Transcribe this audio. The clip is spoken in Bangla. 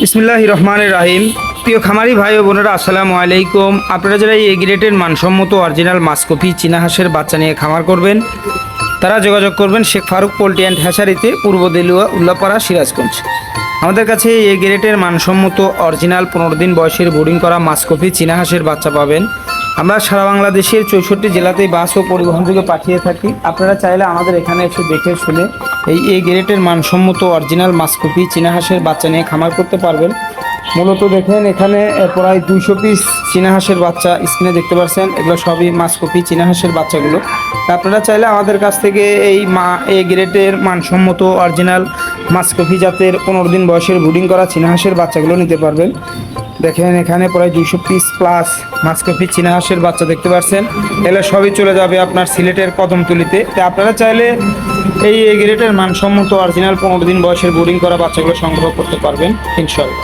বিসমিল্লাহির রহমানির রহিম। প্রিয় খামারি ভাই ও বোনেরা, আসসালামু আলাইকুম। আপনারা যারা এই গ্রেডের মানসম্মত অরিজিনাল মাসকপি চীনা হাঁসের বাচ্চা নিয়ে খামার করবেন, তারা যোগাযোগ করবেন শেখ ফারুক পোল্ট্রি অ্যান্ড হ্যাচারিতে, পূর্ব দেলুয়া, উল্লাপাড়া, সিরাজগঞ্জ। আমাদের কাছে এই গ্রেডের মানসম্মত অরিজিনাল 15 দিন বয়সের বোর্ডিং করা মাসকপি চীনা হাঁসের বাচ্চা পাবেন। আমরা সারা বাংলাদেশের 64 জেলাতেই বাস ও পরিবহন যোগে পাঠিয়ে থাকি। আপনারা চাইলে আমাদের এখানে এসে দেখে শুনে এই গ্রেডের মানসম্মত অরিজিনাল মাসকপি চীনা হাঁসের বাচ্চা নিয়ে খামার করতে পারবেন। মূলত দেখেন এখানে প্রায় 200 পিস চীনা হাঁসের বাচ্চা স্ক্রিনে দেখতে পাচ্ছেন। এগুলো সবই মাসকপি চীনা হাঁসের বাচ্চাগুলো। আপনারা চাইলে আমাদের কাছ থেকে এই গ্রেডের মানসম্মত অরিজিনাল মাসকপি জাতের 15 দিন বয়সের ব্রুডিং করা চীনা হাঁসের বাচ্চাগুলো নিতে পারবেন। দেখেন এখানে প্রায় 200 পিস প্লাস মাসকপি চীনা হাঁসের বাচ্চা দেখতে পাচ্ছেন। এগুলো সবই চলে যাবে আপনার সিলেটের কদমতলিতে। তো আপনারা চাইলে এই গ্রেডের মানসম্মত অরিজিনাল 15 দিন বয়সের ব্রুডিং করা বাচ্চাগুলো সংগ্রহ করতে পারবেন ইনশাআল্লাহ।